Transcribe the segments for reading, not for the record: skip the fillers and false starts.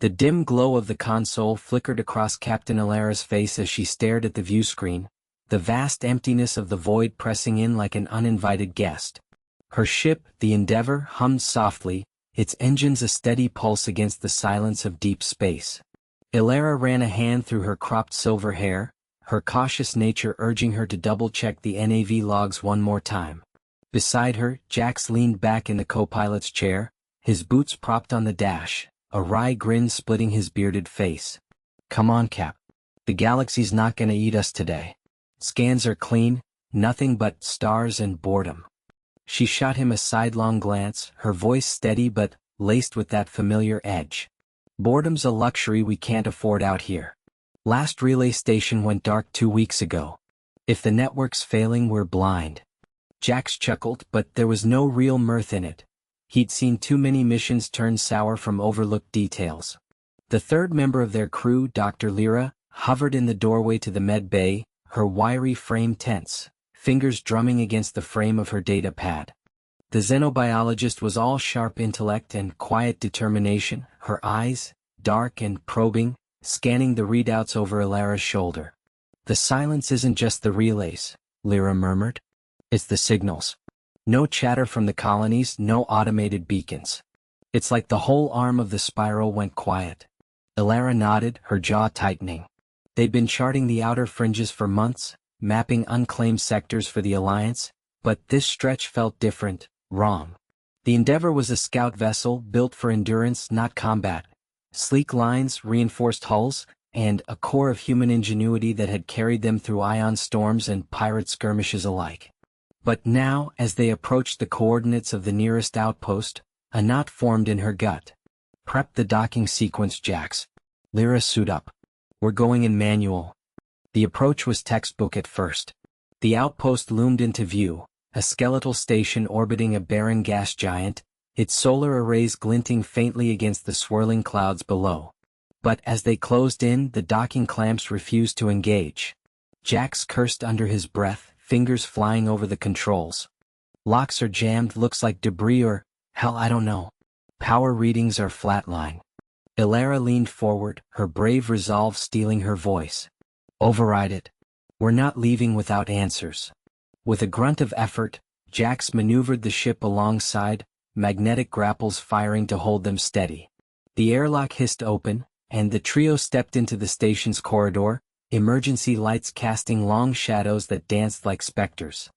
The dim glow of the console flickered across Captain Alara's face as she stared at the viewscreen, the vast emptiness of the void pressing in like an uninvited guest. Her ship, the Endeavour, hummed softly, its engines a steady pulse against the silence of deep space. Alara ran a hand through her cropped silver hair, her cautious nature urging her to double-check the NAV logs one more time. Beside her, Jax leaned back in the co-pilot's chair, his boots propped on the dash, a wry grin splitting his bearded face. "Come on, Cap. The galaxy's not gonna eat us today. Scans are clean, nothing but stars and boredom." She shot him a sidelong glance, her voice steady but laced with that familiar edge. "Boredom's a luxury we can't afford out here. Last relay station went dark 2 weeks ago. If the network's failing, we're blind." Jax chuckled, but there was no real mirth in it. He'd seen too many missions turn sour from overlooked details. The third member of their crew, Dr. Lyra, hovered in the doorway to the med bay, her wiry frame tense, fingers drumming against the frame of her data pad. The xenobiologist was all sharp intellect and quiet determination, her eyes, dark and probing, scanning the readouts over Alara's shoulder. "The silence isn't just the relays," Lyra murmured. "It's the signals. No chatter from the colonies, no automated beacons. It's like the whole arm of the spiral went quiet." Alara nodded, her jaw tightening. They'd been charting the outer fringes for months, mapping unclaimed sectors for the Alliance, but this stretch felt different, wrong. The Endeavour was a scout vessel built for endurance, not combat. Sleek lines, reinforced hulls, and a core of human ingenuity that had carried them through ion storms and pirate skirmishes alike. But now, as they approached the coordinates of the nearest outpost, a knot formed in her gut. "Prep the docking sequence, Jax. Lyra, suit up. We're going in manual." The approach was textbook at first. The outpost loomed into view, a skeletal station orbiting a barren gas giant, its solar arrays glinting faintly against the swirling clouds below. But as they closed in, the docking clamps refused to engage. Jax cursed under his breath, fingers flying over the controls. "Locks are jammed, looks like debris or, hell, I don't know. Power readings are flatline." Alara leaned forward, her brave resolve stealing her voice. "Override it. We're not leaving without answers." With a grunt of effort, Jax maneuvered the ship alongside, magnetic grapples firing to hold them steady. The airlock hissed open, and the trio stepped into the station's corridor, emergency lights casting long shadows that danced like specters.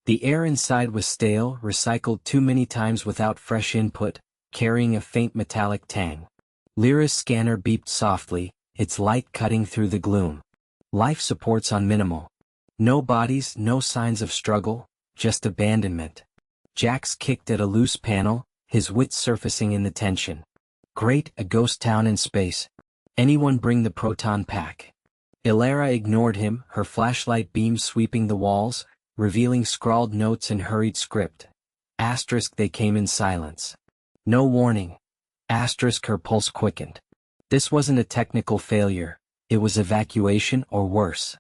The air inside was stale, recycled too many times without fresh input, carrying a faint metallic tang. Lyra's scanner beeped softly, its light cutting through the gloom. Life support's on minimal. No bodies, no signs of struggle, just abandonment. Jax kicked at a loose panel, his wits surfacing in the tension. "Great, a ghost town in space. Anyone bring the proton pack?" Alara ignored him, her flashlight beam sweeping the walls, revealing scrawled notes and hurried script. Asterisk, they came in silence. No warning. Asterisk, her pulse quickened. This wasn't a technical failure, it was evacuation or worse.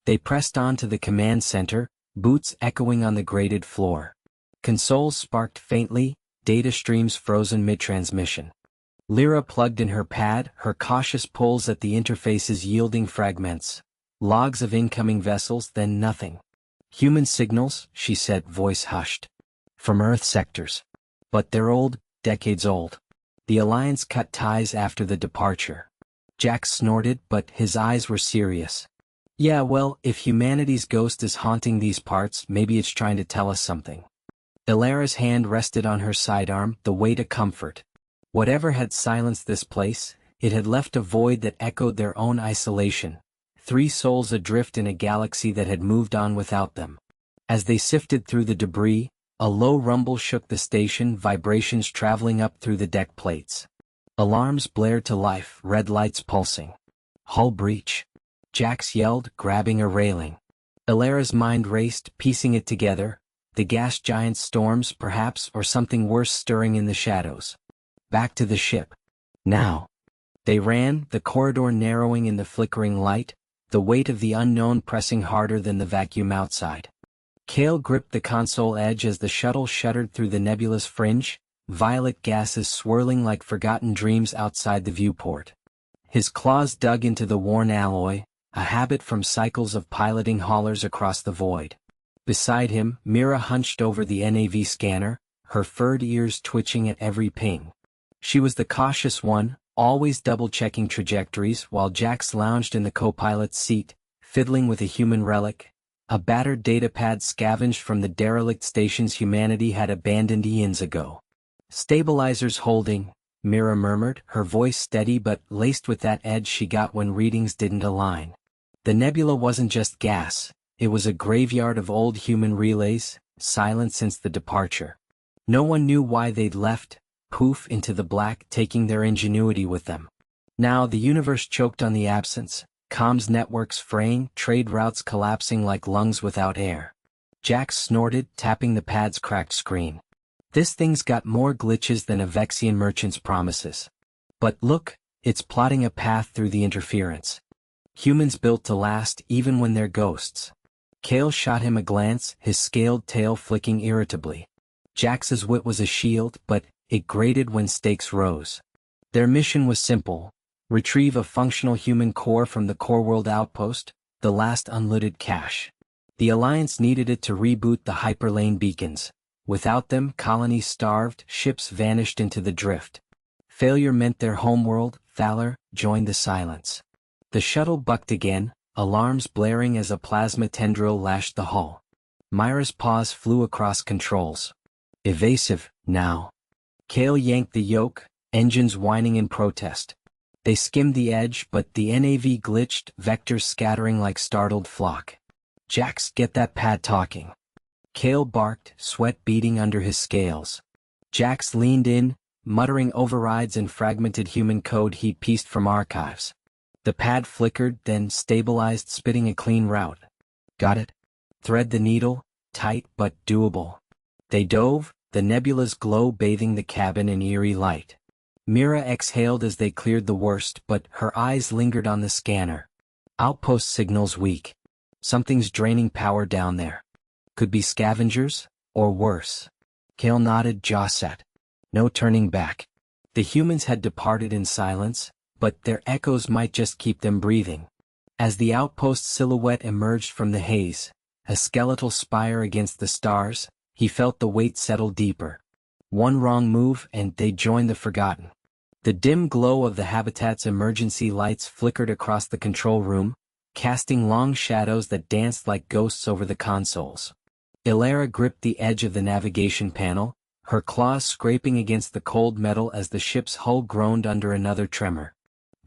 They pressed on to the command center, boots echoing on the grated floor. Consoles sparked faintly, data streams frozen mid-transmission. Lyra plugged in her pad, her cautious pulls at the interfaces yielding fragments. Logs of incoming vessels, then nothing. "Human signals," she said, voice hushed. "From Earth sectors. But they're old, decades old. The Alliance cut ties after the departure." Jax snorted, but his eyes were serious. "Yeah, well, if humanity's ghost is haunting these parts, maybe it's trying to tell us something." Alara's hand rested on her sidearm, the weight of comfort. Whatever had silenced this place, it had left a void that echoed their own isolation. 3 souls adrift in a galaxy that had moved on without them. As they sifted through the debris, a low rumble shook the station, vibrations traveling up through the deck plates. Alarms blared to life, red lights pulsing. "Hull breach," Jax yelled, grabbing a railing. Alara's mind raced, piecing it together. The gas giant's storms, perhaps, or something worse stirring in the shadows. Back to the ship. Now. They ran, the corridor narrowing in the flickering light, the weight of the unknown pressing harder than the vacuum outside. Kale gripped the console edge as the shuttle shuddered through the nebulous fringe, violet gases swirling like forgotten dreams outside the viewport. His claws dug into the worn alloy, a habit from cycles of piloting haulers across the void. Beside him, Mira hunched over the NAV scanner, her furred ears twitching at every ping. She was the cautious one, always double-checking trajectories, while Jax lounged in the co-pilot's seat, fiddling with a human relic, a battered datapad scavenged from the derelict stations humanity had abandoned eons ago. "Stabilizers holding," Mira murmured, her voice steady but laced with that edge she got when readings didn't align. The nebula wasn't just gas, it was a graveyard of old human relays, silent since the departure. No one knew why they'd left, poof into the black, taking their ingenuity with them. Now the universe choked on the absence, comms networks fraying, trade routes collapsing like lungs without air. Jax snorted, tapping the pad's cracked screen. "This thing's got more glitches than a Vexian merchant's promises. But look, it's plotting a path through the interference. Humans built to last even when they're ghosts." Kale shot him a glance, his scaled tail flicking irritably. Jax's wit was a shield, but it grated when stakes rose. Their mission was simple: retrieve a functional human core from the Core World outpost, the last unlooted cache. The Alliance needed it to reboot the hyperlane beacons. Without them, colonies starved, ships vanished into the drift. Failure meant their homeworld, Thaler, joined the silence. The shuttle bucked again, alarms blaring as a plasma tendril lashed the hull. Myra's paws flew across controls. "Evasive, now." Kale yanked the yoke, engines whining in protest. They skimmed the edge, but the NAV glitched, vectors scattering like startled flock. "Jax, get that pad talking." Kale barked, sweat beading under his scales. Jax leaned in, muttering overrides and fragmented human code he'd pieced from archives. The pad flickered, then stabilized, spitting a clean route. "Got it?" "Thread the needle, tight but doable." They dove, the nebula's glow bathing the cabin in eerie light. Mira exhaled as they cleared the worst, but her eyes lingered on the scanner. "Outpost signals weak. Something's draining power down there. Could be scavengers, or worse." Kale nodded, jaw set. No turning back. The humans had departed in silence, but their echoes might just keep them breathing. As the outpost silhouette emerged from the haze, a skeletal spire against the stars, he felt the weight settle deeper. One wrong move and they'd join the forgotten. The dim glow of the habitat's emergency lights flickered across the control room, casting long shadows that danced like ghosts over the consoles. Ilara gripped the edge of the navigation panel, her claws scraping against the cold metal as the ship's hull groaned under another tremor.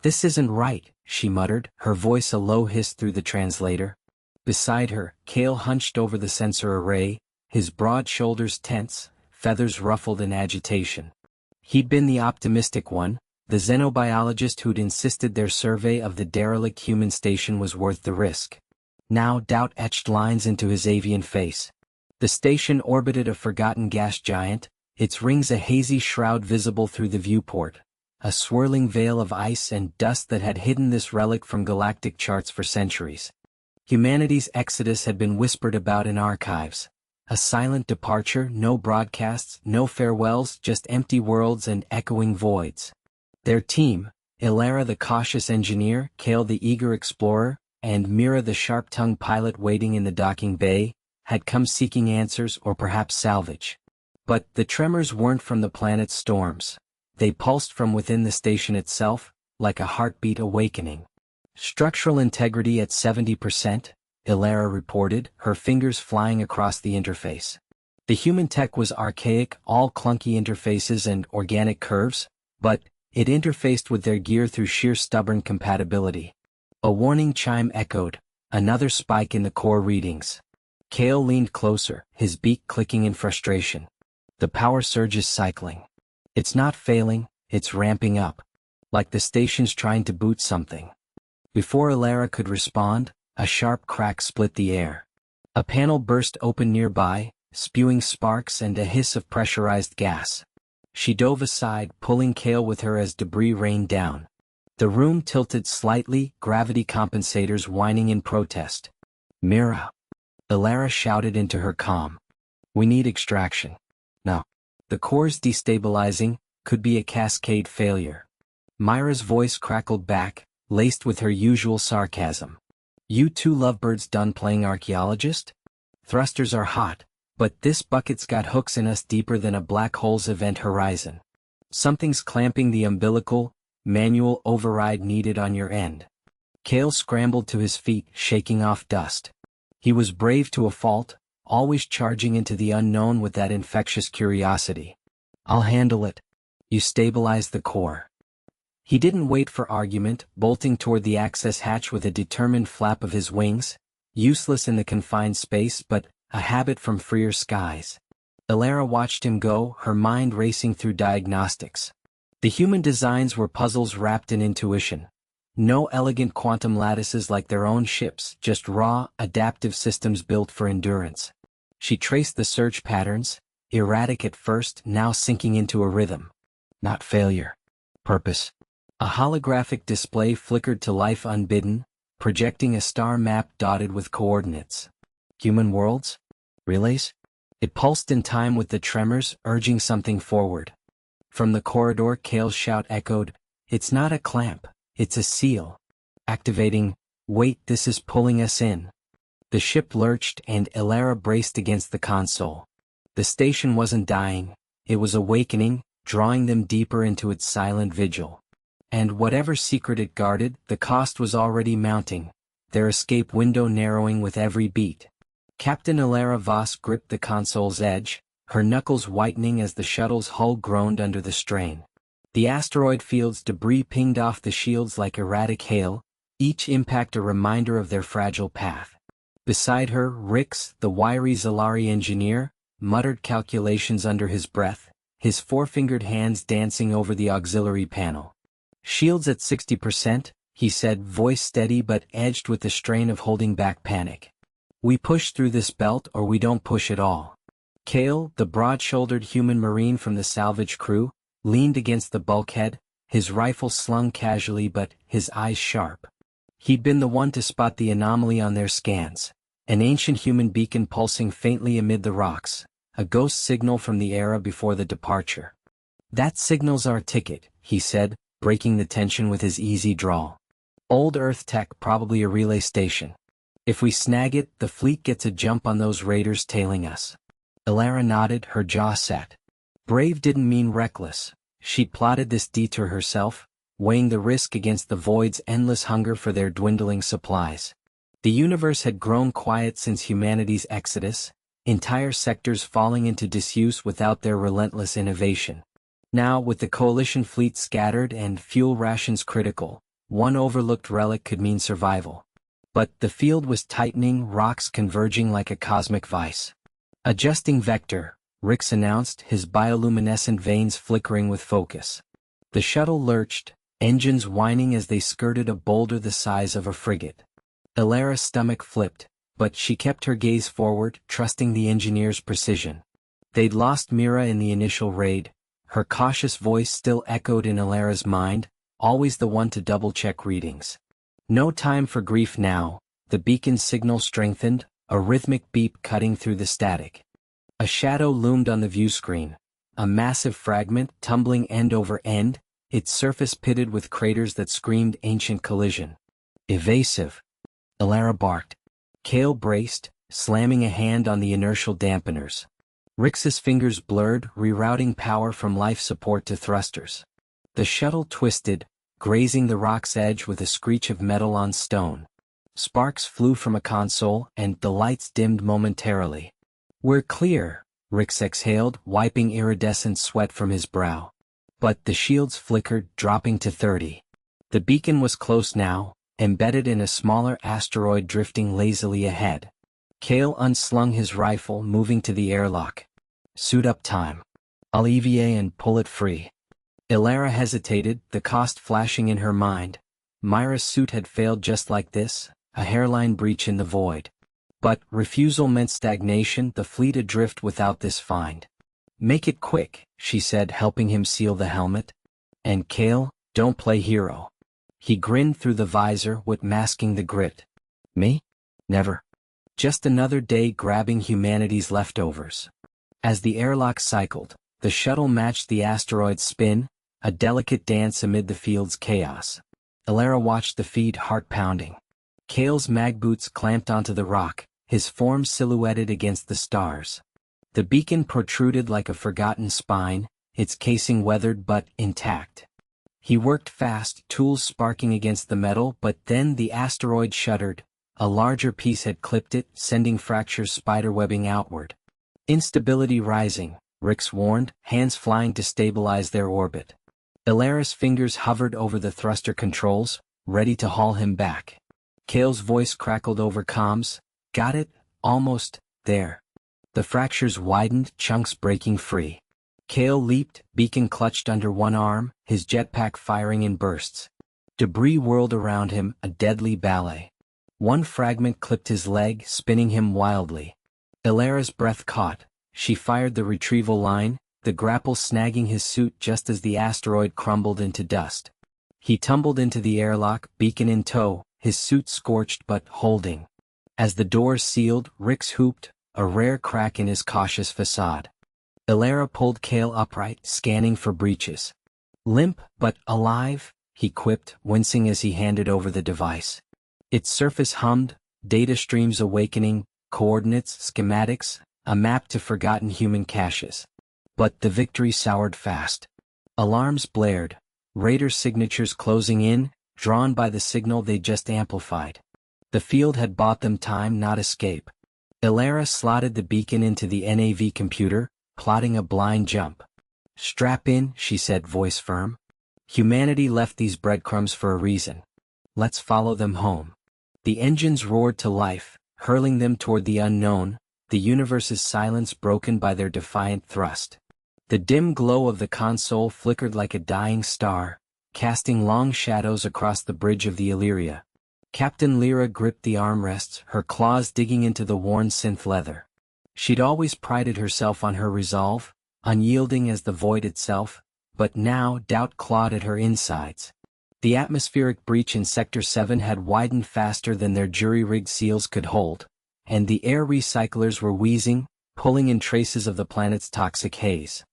"This isn't right," she muttered, her voice a low hiss through the translator. Beside her, Kale hunched over the sensor array, his broad shoulders tense, feathers ruffled in agitation. He'd been the optimistic one, the xenobiologist who'd insisted their survey of the derelict human station was worth the risk. Now doubt etched lines into his avian face. The station orbited a forgotten gas giant, its rings a hazy shroud visible through the viewport, a swirling veil of ice and dust that had hidden this relic from galactic charts for centuries. Humanity's exodus had been whispered about in archives. A silent departure, no broadcasts, no farewells, just empty worlds and echoing voids. Their team, Ilara the cautious engineer, Kale the eager explorer, and Mira the sharp-tongued pilot waiting in the docking bay, had come seeking answers or perhaps salvage. But the tremors weren't from the planet's storms. They pulsed from within the station itself, like a heartbeat awakening. "Structural integrity at 70%, Ilara reported, her fingers flying across the interface. The human tech was archaic, all clunky interfaces and organic curves, but it interfaced with their gear through sheer stubborn compatibility. A warning chime echoed, another spike in the core readings. Kale leaned closer, his beak clicking in frustration. The power surge is cycling. It's not failing, it's ramping up. Like the station's trying to boot something. Before Ilara could respond, a sharp crack split the air. A panel burst open nearby, spewing sparks and a hiss of pressurized gas. She dove aside, pulling Kale with her as debris rained down. The room tilted slightly, gravity compensators whining in protest. "Mira!" Ilara shouted into her comm. "We need extraction. Now." The core's destabilizing, could be a cascade failure. Myra's voice crackled back, laced with her usual sarcasm. You two lovebirds done playing archaeologist? Thrusters are hot, but this bucket's got hooks in us deeper than a black hole's event horizon. Something's clamping the umbilical, manual override needed on your end. Kale scrambled to his feet, shaking off dust. He was brave to a fault, always charging into the unknown with that infectious curiosity. I'll handle it. You stabilize the core. He didn't wait for argument, bolting toward the access hatch with a determined flap of his wings, useless in the confined space but a habit from freer skies. Elara watched him go, her mind racing through diagnostics. The human designs were puzzles wrapped in intuition. No elegant quantum lattices like their own ships, just raw, adaptive systems built for endurance. She traced the surge patterns, erratic at first, now sinking into a rhythm. Not failure. Purpose. A holographic display flickered to life unbidden, projecting a star map dotted with coordinates. Human worlds? Relays? It pulsed in time with the tremors, urging something forward. From the corridor, Kale's shout echoed, "It's not a clamp, it's a seal." Activating, "Wait, this is pulling us in." The ship lurched and Elara braced against the console. The station wasn't dying, it was awakening, drawing them deeper into its silent vigil. And whatever secret it guarded, the cost was already mounting, their escape window narrowing with every beat. Captain Elara Voss gripped the console's edge, her knuckles whitening as the shuttle's hull groaned under the strain. The asteroid field's debris pinged off the shields like erratic hail, each impact a reminder of their fragile path. Beside her, Rix, the wiry Zalari engineer, muttered calculations under his breath, his four-fingered hands dancing over the auxiliary panel. "Shields at 60%, he said, voice steady but edged with the strain of holding back panic. "We push through this belt or we don't push at all." Kale, the broad-shouldered human marine from the salvage crew, leaned against the bulkhead, his rifle slung casually but his eyes sharp. He'd been the one to spot the anomaly on their scans, an ancient human beacon pulsing faintly amid the rocks, a ghost signal from the era before the departure. "That signal's our ticket," he said, breaking the tension with his easy drawl. "Old Earth tech, probably a relay station. If we snag it, the fleet gets a jump on those raiders tailing us." Elara nodded, her jaw set. Brave didn't mean reckless. She'd plotted this detour herself, weighing the risk against the void's endless hunger for their dwindling supplies. The universe had grown quiet since humanity's exodus, entire sectors falling into disuse without their relentless innovation. Now, with the coalition fleet scattered and fuel rations critical, one overlooked relic could mean survival. But the field was tightening, rocks converging like a cosmic vice. "Adjusting vector," Rix announced, his bioluminescent veins flickering with focus. The shuttle lurched, engines whining as they skirted a boulder the size of a frigate. Elara's stomach flipped, but she kept her gaze forward, trusting the engineer's precision. They'd lost Mira in the initial raid, her cautious voice still echoed in Elara's mind, always the one to double-check readings. No time for grief now, the beacon's signal strengthened, a rhythmic beep cutting through the static. A shadow loomed on the view screen, a massive fragment tumbling end over end, its surface pitted with craters that screamed ancient collision. "Evasive," Elara barked. Kale braced, slamming a hand on the inertial dampeners. Rix's fingers blurred, rerouting power from life support to thrusters. The shuttle twisted, grazing the rock's edge with a screech of metal on stone. Sparks flew from a console, and the lights dimmed momentarily. "We're clear," Rix exhaled, wiping iridescent sweat from his brow. But the shields flickered, dropping to 30. The beacon was close now, embedded in a smaller asteroid drifting lazily ahead. Kale unslung his rifle, moving to the airlock. "Suit up time. I'll EVA and pull it free." Elara hesitated, the cost flashing in her mind. Myra's suit had failed just like this, a hairline breach in the void. But refusal meant stagnation, the fleet adrift without this find. "Make it quick," she said, helping him seal the helmet. "And Kale, don't play hero." He grinned through the visor, wit masking the grit. "Me? Never. Just another day grabbing humanity's leftovers." As the airlock cycled, the The shuttle matched the asteroid's spin, a delicate dance amid the field's chaos. Elara watched the feed, heart pounding. Kale's mag boots clamped onto the rock, his form silhouetted against the stars. The beacon protruded like a forgotten spine, its casing weathered but intact. He worked fast, tools sparking against the metal, but then the asteroid shuddered. A larger piece had clipped it, sending fractures spiderwebbing outward. Instability rising, Rix warned, hands flying to stabilize their orbit. Elara's fingers hovered over the thruster controls, ready to haul him back. Kale's voice crackled over comms. Got it, almost, there. The fractures widened, chunks breaking free. Kale leaped, beacon clutched under one arm, his jetpack firing in bursts. Debris whirled around him, a deadly ballet. One fragment clipped his leg, spinning him wildly. Elara's breath caught. She fired the retrieval line, the grapple snagging his suit just as the asteroid crumbled into dust. He tumbled into the airlock, beacon in tow, his suit scorched but holding. As the doors sealed, Rix hooped, a rare crack in his cautious facade. Elara pulled Kale upright, scanning for breaches. Limp, but alive, he quipped, wincing as he handed over the device. Its surface hummed, data streams awakening, coordinates, schematics, a map to forgotten human caches. But the victory soured fast. Alarms blared, raider signatures closing in, drawn by the signal they just amplified. The field had bought them time, not escape. Elara slotted the beacon into the NAV computer, plotting a blind jump. Strap in, she said, voice firm. Humanity left these breadcrumbs for a reason. Let's follow them home. The engines roared to life, hurling them toward the unknown, the universe's silence broken by their defiant thrust. The dim glow of the console flickered like a dying star, casting long shadows across the bridge of the Illyria. Captain Lyra gripped the armrests, her claws digging into the worn synth leather. She'd always prided herself on her resolve, unyielding as the void itself, but now doubt clawed at her insides. The atmospheric breach in Sector 7 had widened faster than their jury-rigged seals could hold, and the air recyclers were wheezing, pulling in traces of the planet's toxic haze.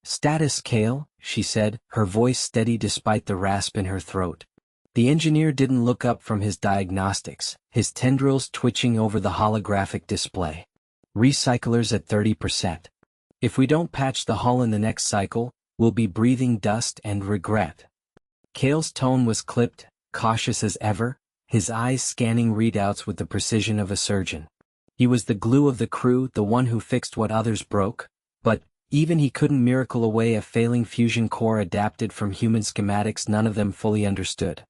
Status, Kale, she said, her voice steady despite the rasp in her throat. The engineer didn't look up from his diagnostics, his tendrils twitching over the holographic display. Recyclers at 30%. If we don't patch the hull in the next cycle, we'll be breathing dust and regret. Kale's tone was clipped, cautious as ever, his eyes scanning readouts with the precision of a surgeon. He was the glue of the crew, the one who fixed what others broke, but even he couldn't miracle away a failing fusion core adapted from human schematics none of them fully understood.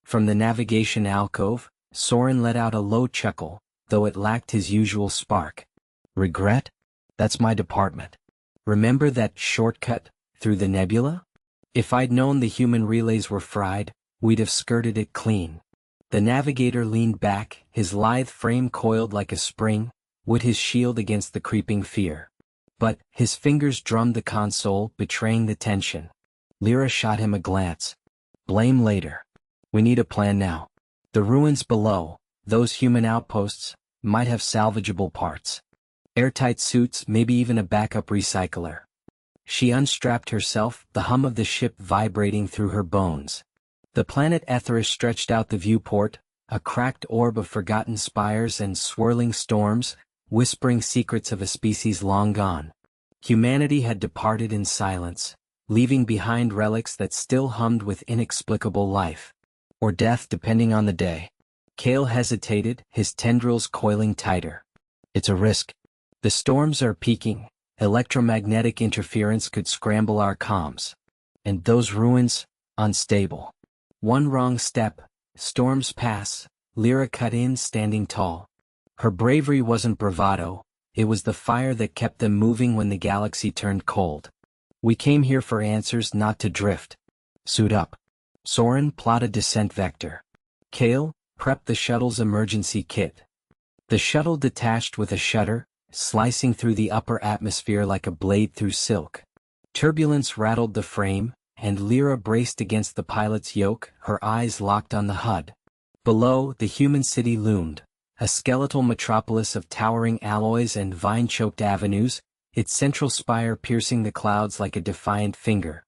From the navigation alcove, Soren let out a low chuckle, though it lacked his usual spark. Regret? That's my department. Remember that shortcut through the nebula? If I'd known the human relays were fried, we'd have skirted it clean. The navigator leaned back, his lithe frame coiled like a spring, would his shield against the creeping fear. But his fingers drummed the console, betraying the tension. Lyra shot him a glance. Blame later. We need a plan now. The ruins below, those human outposts, might have salvageable parts. Airtight suits, maybe even a backup recycler. She unstrapped herself, the hum of the ship vibrating through her bones. The planet Etherish stretched out the viewport, a cracked orb of forgotten spires and swirling storms, whispering secrets of a species long gone. Humanity had departed in silence, leaving behind relics that still hummed with inexplicable life. Or death depending on the day. Kale hesitated, his tendrils coiling tighter. It's a risk. The storms are peaking, electromagnetic interference could scramble our comms. And those ruins, unstable. One wrong step, storms pass, Lyra cut in standing tall. Her bravery wasn't bravado, it was the fire that kept them moving when the galaxy turned cold. We came here for answers, not to drift. Suit up. Soren plotted descent vector. Kale, prep the shuttle's emergency kit. The shuttle detached with a shudder, slicing through the upper atmosphere like a blade through silk. Turbulence rattled the frame, and Lyra braced against the pilot's yoke, her eyes locked on the HUD. Below, the human city loomed, a skeletal metropolis of towering alloys and vine-choked avenues, its central spire piercing the clouds like a defiant finger.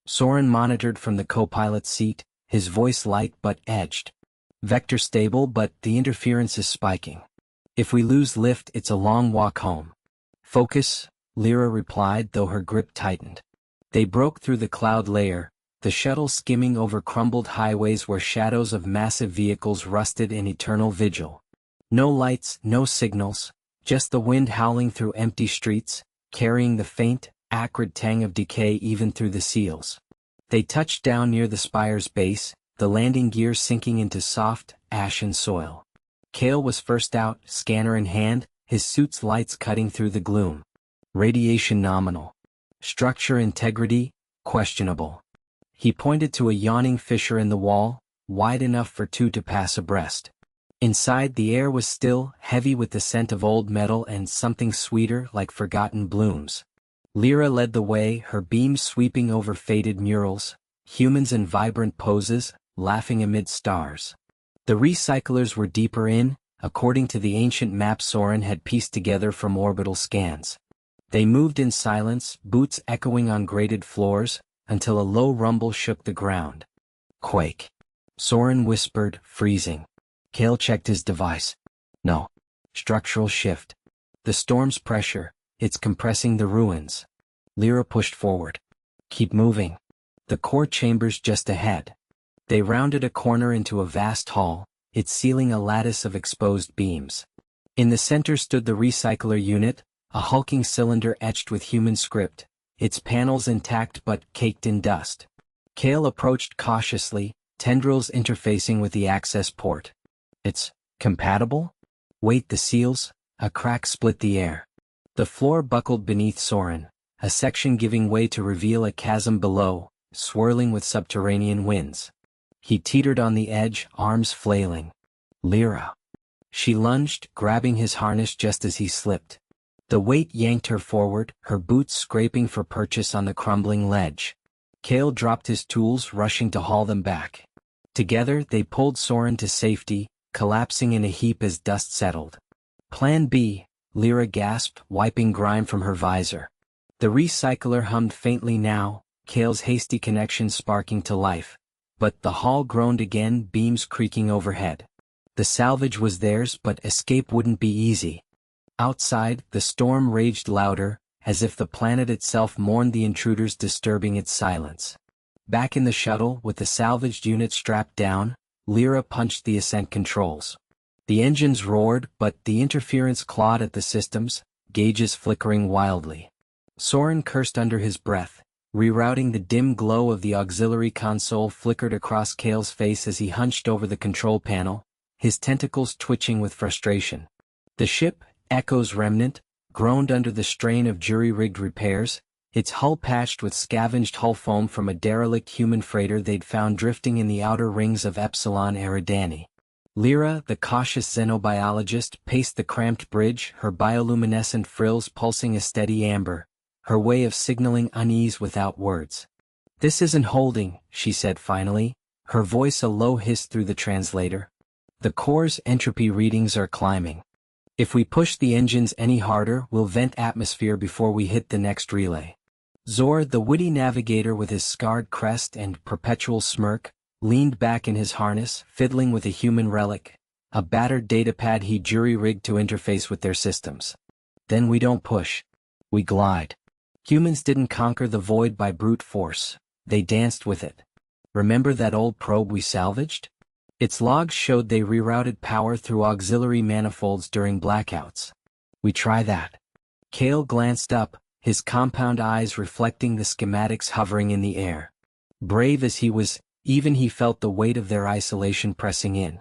Soren monitored from the co-pilot's seat, his voice light but edged. "Vector stable, but the interference is spiking. If we lose lift, it's a long walk home." "Focus," Lyra replied, though her grip tightened. They broke through the cloud layer, the shuttle skimming over crumbled highways where shadows of massive vehicles rusted in eternal vigil. No lights, no signals, just the wind howling through empty streets, carrying the faint, acrid tang of decay even through the seals. They touched down near the spire's base, the landing gear sinking into soft, ashen soil. Kale was first out, scanner in hand, his suit's lights cutting through the gloom. Radiation nominal. Structure integrity, questionable. He pointed to a yawning fissure in the wall, wide enough for two to pass abreast. Inside, the air was still, heavy with the scent of old metal and something sweeter, like forgotten blooms. Lyra led the way, her beams sweeping over faded murals, humans in vibrant poses, laughing amid stars. The recyclers were deeper in, according to the ancient map Soren had pieced together from orbital scans. They moved in silence, boots echoing on grated floors, until a low rumble shook the ground. "Quake," Soren whispered, freezing. Kale checked his device. "No. Structural shift. The storm's pressure, it's compressing the ruins." Lyra pushed forward. "Keep moving. The core chamber's just ahead." They rounded a corner into a vast hall, its ceiling a lattice of exposed beams. In the center stood the recycler unit, a hulking cylinder etched with human script, its panels intact but caked in dust. Kale approached cautiously, tendrils interfacing with the access port. "It's compatible?" "Wait, the seals." A crack split the air. The floor buckled beneath Soren, a section giving way to reveal a chasm below, swirling with subterranean winds. He teetered on the edge, arms flailing. "Lyra." She lunged, grabbing his harness just as he slipped. The weight yanked her forward, her boots scraping for purchase on the crumbling ledge. Kale dropped his tools, rushing to haul them back. Together, they pulled Soren to safety, collapsing in a heap as dust settled. "Plan B," Lyra gasped, wiping grime from her visor. The recycler hummed faintly now, Kale's hasty connection sparking to life. But the hall groaned again, beams creaking overhead. The salvage was theirs, but escape wouldn't be easy. Outside, the storm raged louder, as if the planet itself mourned the intruders disturbing its silence. Back in the shuttle, with the salvaged unit strapped down, Lyra punched the ascent controls. The engines roared, but the interference clawed at the systems, gauges flickering wildly. Soren cursed under his breath. Rerouting, the dim glow of the auxiliary console flickered across Kale's face as he hunched over the control panel, his tentacles twitching with frustration. The ship, Echo's remnant, groaned under the strain of jury-rigged repairs, its hull patched with scavenged hull foam from a derelict human freighter they'd found drifting in the outer rings of Epsilon Eridani. Lyra, the cautious xenobiologist, paced the cramped bridge, her bioluminescent frills pulsing a steady amber, her way of signaling unease without words. "This isn't holding," she said finally, her voice a low hiss through the translator. "The core's entropy readings are climbing. If we push the engines any harder, we'll vent atmosphere before we hit the next relay." Zor, the witty navigator with his scarred crest and perpetual smirk, leaned back in his harness, fiddling with a human relic, a battered datapad he jury-rigged to interface with their systems. "Then we don't push. We glide. Humans didn't conquer the void by brute force, they danced with it. Remember that old probe we salvaged? Its logs showed they rerouted power through auxiliary manifolds during blackouts. We try that." Kale glanced up, his compound eyes reflecting the schematics hovering in the air. Brave as he was, even he felt the weight of their isolation pressing in.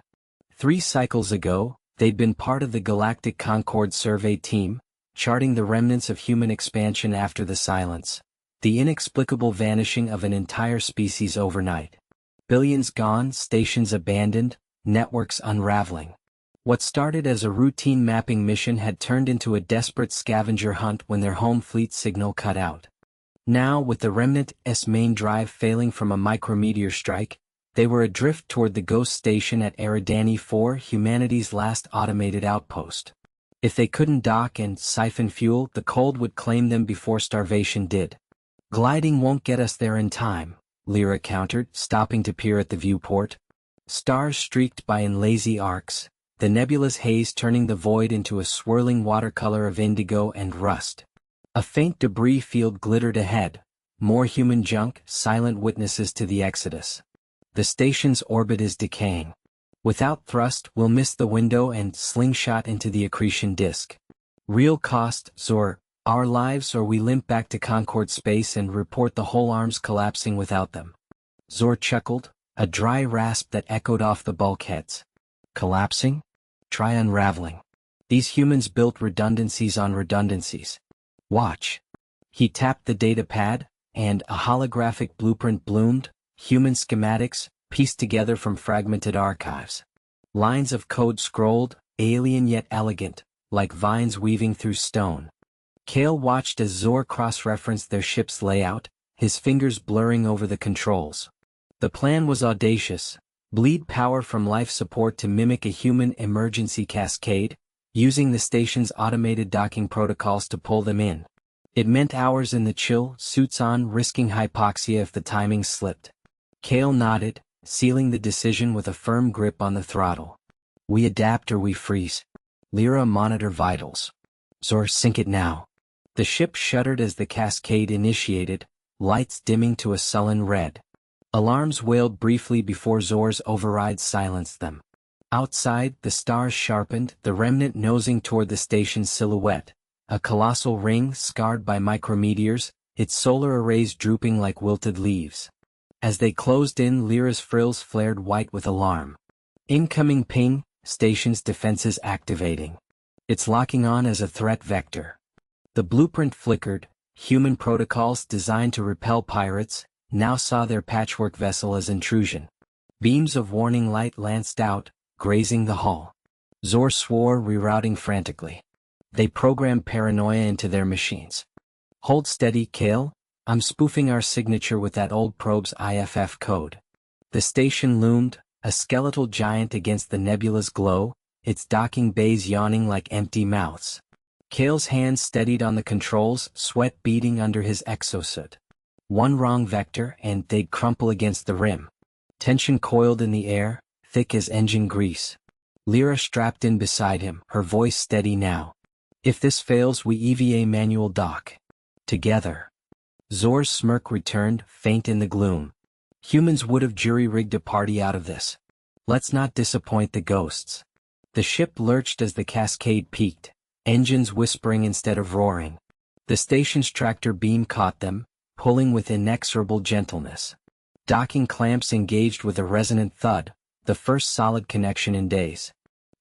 3 cycles ago, they'd been part of the Galactic Concord survey team, charting the remnants of human expansion after the silence, the inexplicable vanishing of an entire species overnight. Billions gone, stations abandoned, networks unraveling. What started as a routine mapping mission had turned into a desperate scavenger hunt when their home fleet signal cut out. Now, with the Remnant's main drive failing from a micrometeor strike, they were adrift toward the ghost station at Eridani 4, humanity's last automated outpost. If they couldn't dock and siphon fuel, the cold would claim them before starvation did. Gliding won't get us there in time, Lyra countered, stopping to peer at the viewport. Stars streaked by in lazy arcs, the nebulous haze turning the void into a swirling watercolor of indigo and rust. A faint debris field glittered ahead, more human junk, silent witnesses to the exodus. The station's orbit is decaying. Without thrust, we'll miss the window and slingshot into the accretion disk. Real cost, Zor, our lives, or we limp back to Concord space and report the whole arms collapsing without them. Zor chuckled, a dry rasp that echoed off the bulkheads. Collapsing? Try unraveling. These humans built redundancies on redundancies. Watch. He tapped the data pad, and a holographic blueprint bloomed, human schematics, pieced together from fragmented archives. Lines of code scrolled, alien yet elegant, like vines weaving through stone. Kale watched as Zor cross-referenced their ship's layout, his fingers blurring over the controls. The plan was audacious: bleed power from life support to mimic a human emergency cascade, using the station's automated docking protocols to pull them in. It meant hours in the chill, suits on, risking hypoxia if the timing slipped. Kale nodded, sealing the decision with a firm grip on the throttle. We adapt or we freeze. Lyra, monitor vitals. Zor, sink it now. The ship shuddered as the cascade initiated, lights dimming to a sullen red. Alarms wailed briefly before Zor's override silenced them. Outside, the stars sharpened, the remnant nosing toward the station's silhouette, a colossal ring scarred by micrometeors, its solar arrays drooping like wilted leaves. As they closed in, Lyra's frills flared white with alarm. Incoming ping, station's defenses activating. It's locking on as a threat vector. The blueprint flickered, human protocols designed to repel pirates, now saw their patchwork vessel as intrusion. Beams of warning light lanced out, grazing the hull. Zor swore, rerouting frantically. They programmed paranoia into their machines. Hold steady, Kale. I'm spoofing our signature with that old probe's IFF code. The station loomed, a skeletal giant against the nebula's glow, its docking bays yawning like empty mouths. Kale's hands steadied on the controls, sweat beading under his exosuit. One wrong vector, and they'd crumple against the rim. Tension coiled in the air, thick as engine grease. Lyra strapped in beside him, her voice steady now. If this fails, we EVA manual dock. Together. Zor's smirk returned, faint in the gloom. Humans would have jury-rigged a party out of this. Let's not disappoint the ghosts. The ship lurched as the cascade peaked, engines whispering instead of roaring. The station's tractor beam caught them, pulling with inexorable gentleness. Docking clamps engaged with a resonant thud, the first solid connection in days.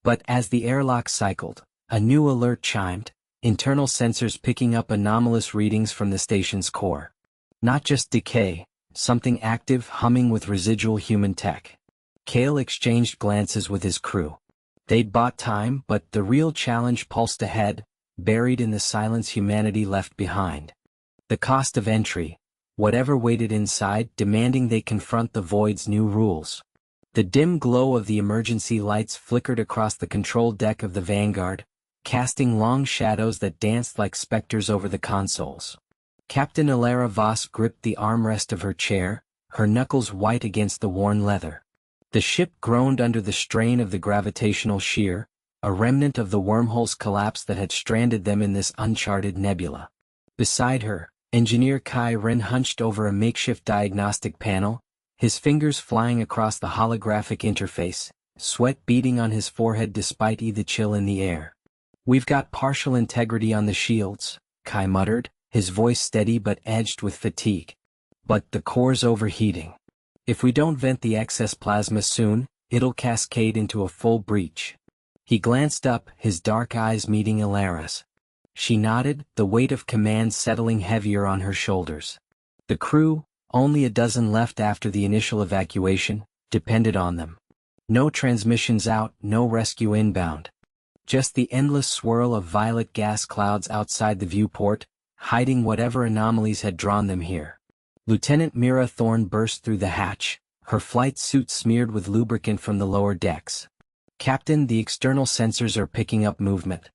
But as the airlock cycled, a new alert chimed, internal sensors picking up anomalous readings from the station's core. Not just decay, something active humming with residual human tech. Kale exchanged glances with his crew. They'd bought time, but the real challenge pulsed ahead, buried in the silence humanity left behind. The cost of entry, whatever waited inside, demanding they confront the void's new rules. The dim glow of the emergency lights flickered across the control deck of the Vanguard, casting long shadows that danced like specters over the consoles. Captain Alara Voss gripped the armrest of her chair, her knuckles white against the worn leather. The ship groaned under the strain of the gravitational shear, a remnant of the wormhole's collapse that had stranded them in this uncharted nebula. Beside her, Engineer Kai Ren hunched over a makeshift diagnostic panel, his fingers flying across the holographic interface, sweat beading on his forehead despite the chill in the air. We've got partial integrity on the shields, Kai muttered, his voice steady but edged with fatigue. But the core's overheating. If we don't vent the excess plasma soon, it'll cascade into a full breach. He glanced up, his dark eyes meeting Alara's. She nodded, the weight of command settling heavier on her shoulders. The crew, only a dozen left after the initial evacuation, depended on them. No transmissions out, no rescue inbound. Just the endless swirl of violet gas clouds outside the viewport, hiding whatever anomalies had drawn them here. Lieutenant Mira Thorne burst through the hatch, her flight suit smeared with lubricant from the lower decks. Captain, the external sensors are picking up movement.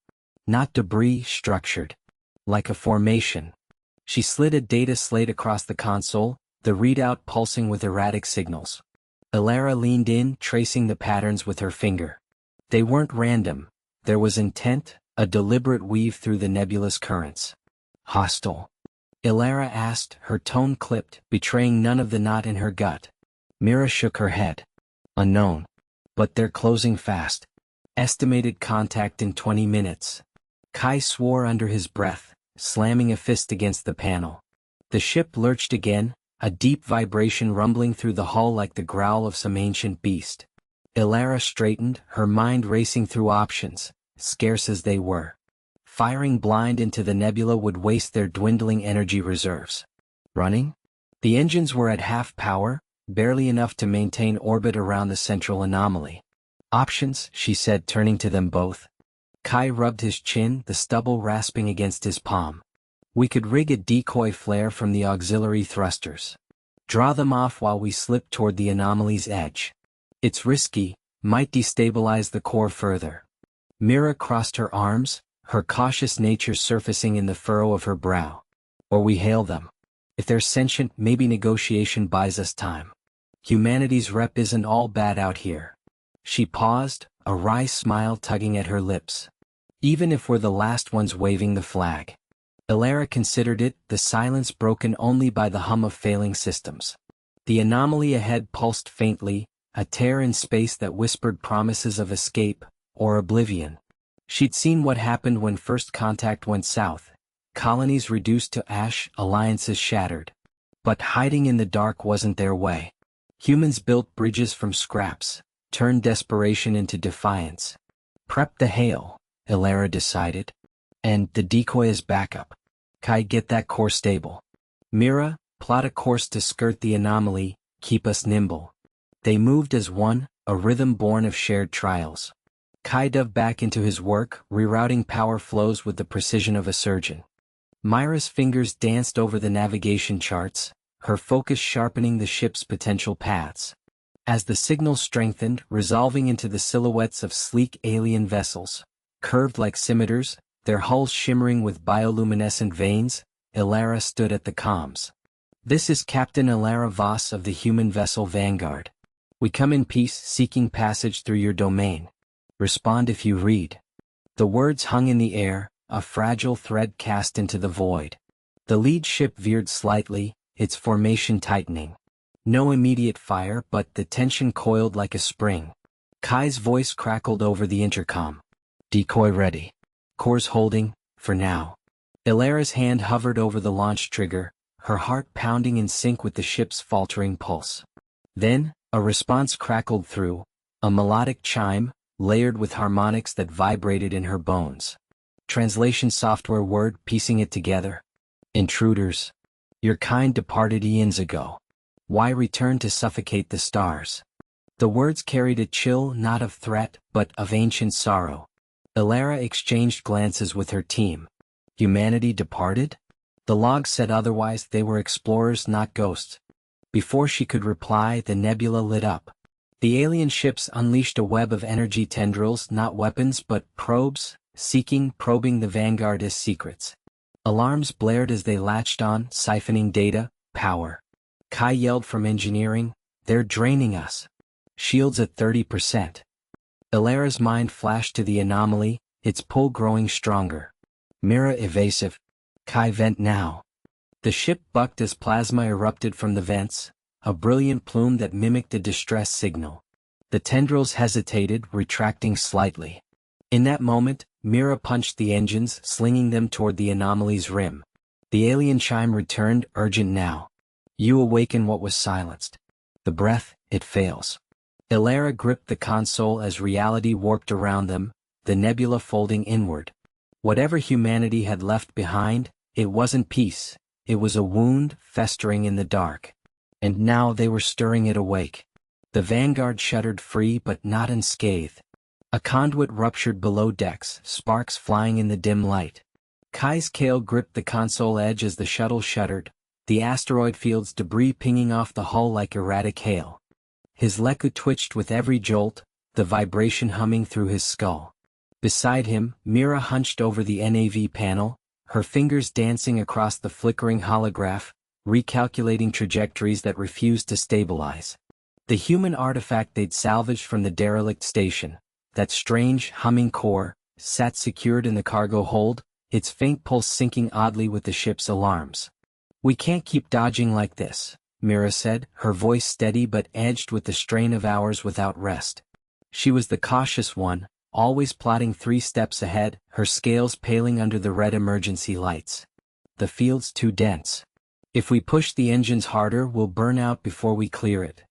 Not debris, structured. Like a formation. She slid a data slate across the console, the readout pulsing with erratic signals. Elara leaned in, tracing the patterns with her finger. They weren't random. There was intent, a deliberate weave through the nebulous currents. Hostile? Elara asked, her tone clipped, betraying none of the knot in her gut. Mira shook her head. Unknown. But they're closing fast. Estimated contact in 20 minutes. Kai swore under his breath, slamming a fist against the panel. The ship lurched again, a deep vibration rumbling through the hull like the growl of some ancient beast. Elara straightened, her mind racing through options, scarce as they were. Firing blind into the nebula would waste their dwindling energy reserves. Running? The engines were at half power, barely enough to maintain orbit around the central anomaly. Options, she said, turning to them both. Kai rubbed his chin, the stubble rasping against his palm. We could rig a decoy flare from the auxiliary thrusters. Draw them off while we slip toward the anomaly's edge. It's risky, might destabilize the core further. Mira crossed her arms, her cautious nature surfacing in the furrow of her brow. Or we hail them. If they're sentient, maybe negotiation buys us time. Humanity's rep isn't all bad out here. She paused, a wry smile tugging at her lips. Even if we're the last ones waving the flag. Elara considered it, the silence broken only by the hum of failing systems. The anomaly ahead pulsed faintly, a tear in space that whispered promises of escape, or oblivion. She'd seen what happened when first contact went south. Colonies reduced to ash, alliances shattered. But hiding in the dark wasn't their way. Humans built bridges from scraps, turned desperation into defiance. Prep the hail, Elara decided. And the decoy is backup. Kai, get that core stable. Mira, plot a course to skirt the anomaly, keep us nimble. They moved as one, a rhythm born of shared trials. Kai dove back into his work, rerouting power flows with the precision of a surgeon. Myra's fingers danced over the navigation charts, her focus sharpening the ship's potential paths. As the signal strengthened, resolving into the silhouettes of sleek alien vessels, curved like scimitars, their hulls shimmering with bioluminescent veins, Elara stood at the comms. This is Captain Elara Voss of the human vessel Vanguard. We come in peace, seeking passage through your domain. Respond if you read. The words hung in the air, a fragile thread cast into the void. The lead ship veered slightly, its formation tightening. No immediate fire, but the tension coiled like a spring. Kai's voice crackled over the intercom. Decoy ready. Course holding, for now. Elara's hand hovered over the launch trigger, her heart pounding in sync with the ship's faltering pulse. Then, a response crackled through, a melodic chime, layered with harmonics that vibrated in her bones. Translation software word piecing it together. Intruders. Your kind departed eons ago. Why return to suffocate the stars? The words carried a chill not of threat, but of ancient sorrow. Elara exchanged glances with her team. Humanity departed? The log said otherwise. They were explorers, not ghosts. Before she could reply, the nebula lit up. The alien ships unleashed a web of energy tendrils, not weapons but probes, probing the Vanguard's secrets. Alarms blared as they latched on, siphoning data, power. Kai yelled from engineering, they're draining us. Shields at 30%. Elara's mind flashed to the anomaly, its pull growing stronger. Mira evasive. Kai vent now. The ship bucked as plasma erupted from the vents, a brilliant plume that mimicked a distress signal. The tendrils hesitated, retracting slightly. In that moment, Mira punched the engines, slinging them toward the anomaly's rim. The alien chime returned, urgent now. You awaken what was silenced. The breath, it fails. Elara gripped the console as reality warped around them, the nebula folding inward. Whatever humanity had left behind, it wasn't peace, it was a wound festering in the dark. And now they were stirring it awake. The Vanguard shuddered free but not unscathed. A conduit ruptured below decks, sparks flying in the dim light. Kai's Kale gripped the console edge as the shuttle shuddered, the asteroid field's debris pinging off the hull like erratic hail. His leku twitched with every jolt, the vibration humming through his skull. Beside him, Mira hunched over the NAV panel, her fingers dancing across the flickering holograph, recalculating trajectories that refused to stabilize. The human artifact they'd salvaged from the derelict station, that strange, humming core, sat secured in the cargo hold, its faint pulse syncing oddly with the ship's alarms. "We can't keep dodging like this," Mira said, her voice steady but edged with the strain of hours without rest. She was the cautious one, always plotting 3 steps ahead, her scales paling under the red emergency lights. "The field's too dense. If we push the engines harder, we'll burn out before we clear it."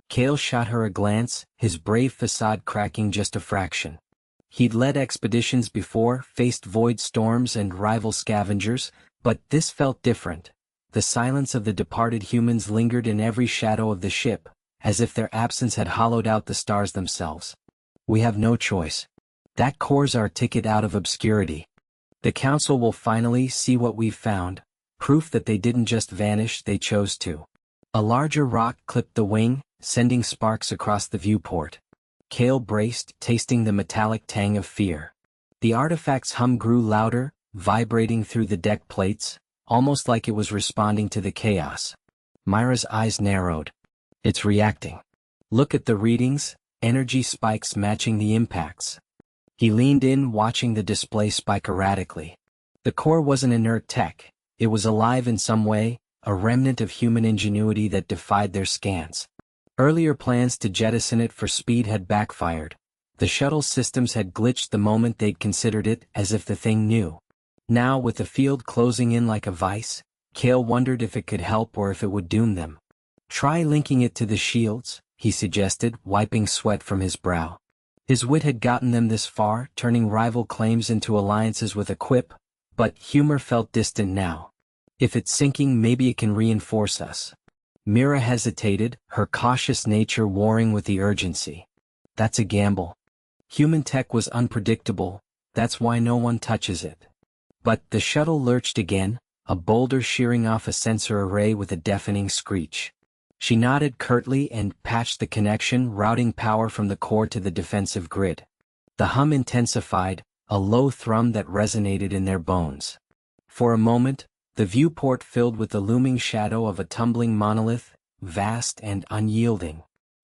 Cale shot her a glance, his brave facade cracking just a fraction. He'd led expeditions before, faced void storms and rival scavengers, but this felt different. The silence of the departed humans lingered in every shadow of the ship, as if their absence had hollowed out the stars themselves. "We have no choice. That core's our ticket out of obscurity. The Council will finally see what we've found, proof that they didn't just vanish, they chose to." A larger rock clipped the wing, sending sparks across the viewport. Cale braced, tasting the metallic tang of fear. The artifact's hum grew louder, vibrating through the deck plates, almost like it was responding to the chaos. Myra's eyes narrowed. "It's reacting. Look at the readings, energy spikes matching the impacts." He leaned in, watching the display spike erratically. The core wasn't inert tech, it was alive in some way, a remnant of human ingenuity that defied their scans. Earlier plans to jettison it for speed had backfired. The shuttle systems had glitched the moment they'd considered it, as if the thing knew. Now, with the field closing in like a vice, Cale wondered if it could help or if it would doom them. "Try linking it to the shields," he suggested, wiping sweat from his brow. His wit had gotten them this far, turning rival claims into alliances with a quip, but humor felt distant now. "If it's sinking, maybe it can reinforce us." Mira hesitated, her cautious nature warring with the urgency. "That's a gamble. Human tech was unpredictable, that's why no one touches it." But the shuttle lurched again, a boulder shearing off a sensor array with a deafening screech. She nodded curtly and patched the connection, routing power from the core to the defensive grid. The hum intensified, a low thrum that resonated in their bones. For a moment, the viewport filled with the looming shadow of a tumbling monolith, vast and unyielding.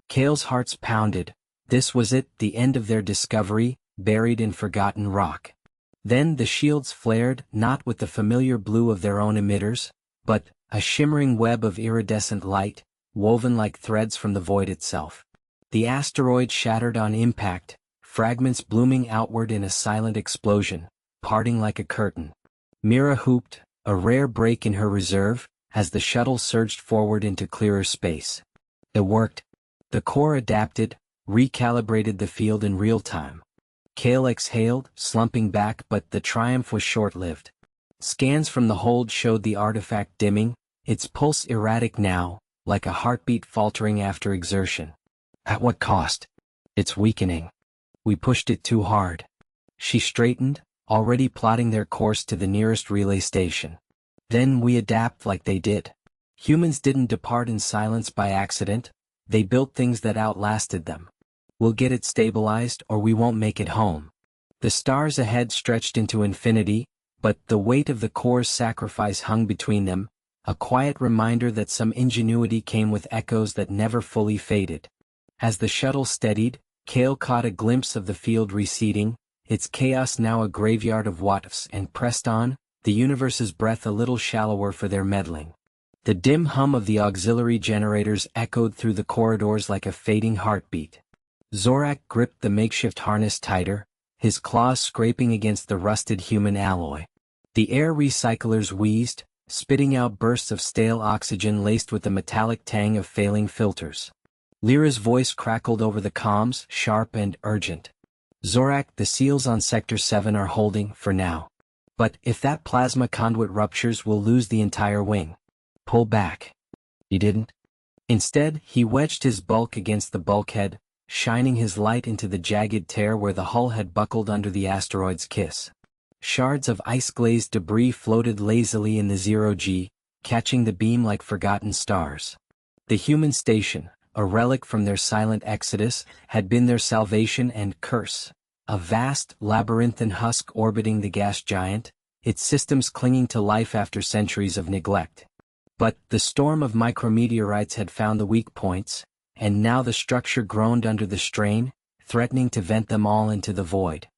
Cale's hearts pounded. This was it, the end of their discovery, buried in forgotten rock. Then the shields flared, not with the familiar blue of their own emitters, but a shimmering web of iridescent light, woven like threads from the void itself. The asteroid shattered on impact, fragments blooming outward in a silent explosion, parting like a curtain. Mira hooped, a rare break in her reserve, as the shuttle surged forward into clearer space. It worked. The core adapted, recalibrated the field in real time. Cale exhaled, slumping back, but the triumph was short-lived. Scans from the hold showed the artifact dimming, its pulse erratic now, like a heartbeat faltering after exertion. "At what cost? It's weakening. We pushed it too hard." She straightened, already plotting their course to the nearest relay station. "Then we adapt like they did. Humans didn't depart in silence by accident, they built things that outlasted them. We'll get it stabilized or we won't make it home." The stars ahead stretched into infinity, but the weight of the core's sacrifice hung between them, a quiet reminder that some ingenuity came with echoes that never fully faded. As the shuttle steadied, Cale caught a glimpse of the field receding, its chaos now a graveyard of what-ifs, and pressed on, the universe's breath a little shallower for their meddling. The dim hum of the auxiliary generators echoed through the corridors like a fading heartbeat. Zorak gripped the makeshift harness tighter, his claws scraping against the rusted human alloy. The air recyclers wheezed, spitting out bursts of stale oxygen laced with the metallic tang of failing filters. Lyra's voice crackled over the comms, sharp and urgent. "Zorak, the seals on Sector 7 are holding, for now. But if that plasma conduit ruptures, we'll lose the entire wing. Pull back." He didn't. Instead, he wedged his bulk against the bulkhead, shining his light into the jagged tear where the hull had buckled under the asteroid's kiss. Shards of ice-glazed debris floated lazily in the zero-G, catching the beam like forgotten stars. The human station, a relic from their silent exodus, had been their salvation and curse, a vast, labyrinthine husk orbiting the gas giant, its systems clinging to life after centuries of neglect. But the storm of micrometeorites had found the weak points, and now the structure groaned under the strain, threatening to vent them all into the void.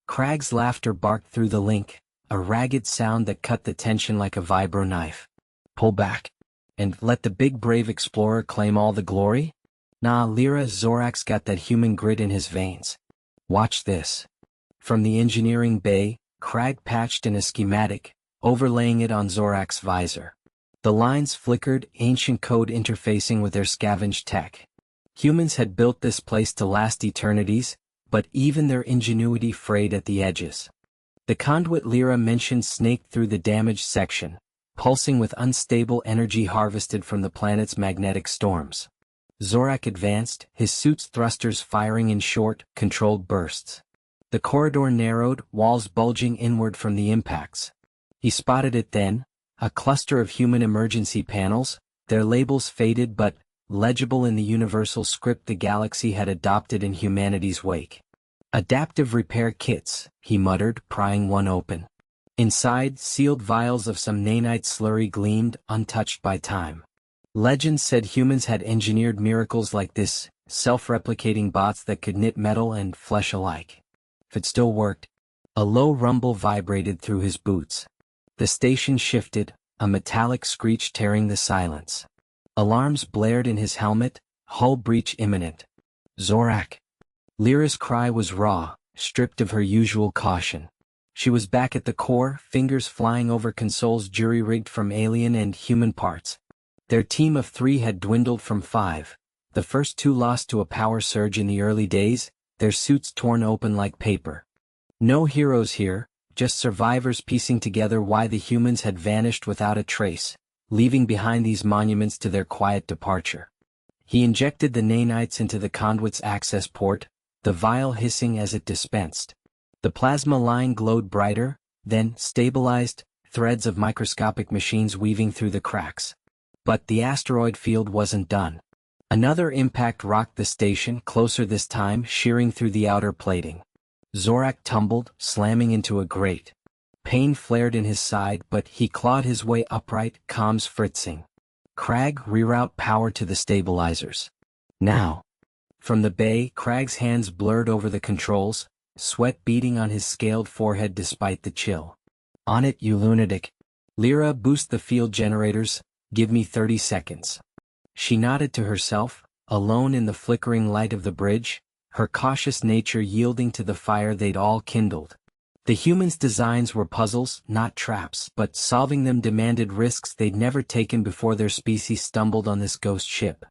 Crag's laughter barked through the link, a ragged sound that cut the tension like a vibro knife. Pull back. And let the big brave explorer claim all the glory? Nah, Lyra, Zorak's got that human grit in his veins. Watch this. From the engineering bay, Crag patched in a schematic, overlaying it on Zorak's visor. The lines flickered, ancient code interfacing with their scavenged tech. Humans had built this place to last eternities, but even their ingenuity frayed at the edges. The conduit Lyra mentioned snaked through the damaged section, pulsing with unstable energy harvested from the planet's magnetic storms. Zorak advanced, his suit's thrusters firing in short, controlled bursts. The corridor narrowed, walls bulging inward from the impacts. He spotted it then, a cluster of human emergency panels, their labels faded but legible in the universal script the galaxy had adopted in humanity's wake. Adaptive repair kits, he muttered, prying one open. Inside, sealed vials of some nanite slurry gleamed, untouched by time. Legends said humans had engineered miracles like this, self-replicating bots that could knit metal and flesh alike. If it still worked. A low rumble vibrated through his boots. The station shifted, a metallic screech tearing the silence. Alarms blared in his helmet, hull breach imminent. Zorak. Lyra's cry was raw, stripped of her usual caution. She was back at the core, fingers flying over consoles jury-rigged from alien and human parts. Their team of 3 had dwindled from 5, the first 2 lost to a power surge in the early days, their suits torn open like paper. No heroes here, just survivors piecing together why the humans had vanished without a trace, leaving behind these monuments to their quiet departure. He injected the nanites into the conduit's access port, the vial hissing as it dispensed. The plasma line glowed brighter, then stabilized, threads of microscopic machines weaving through the cracks. But the asteroid field wasn't done. Another impact rocked the station, closer this time, shearing through the outer plating. Zorak tumbled, slamming into a grate. Pain flared in his side, but he clawed his way upright, comms fritzing. Crag, reroute power to the stabilizers. Now. From the bay, Crag's hands blurred over the controls, sweat beading on his scaled forehead despite the chill. On it, you lunatic. Lyra, boost the field generators, give me 30 seconds. She nodded to herself, alone in the flickering light of the bridge, her cautious nature yielding to the fire they'd all kindled. The humans' designs were puzzles, not traps, but solving them demanded risks they'd never taken before their species stumbled on this ghost ship.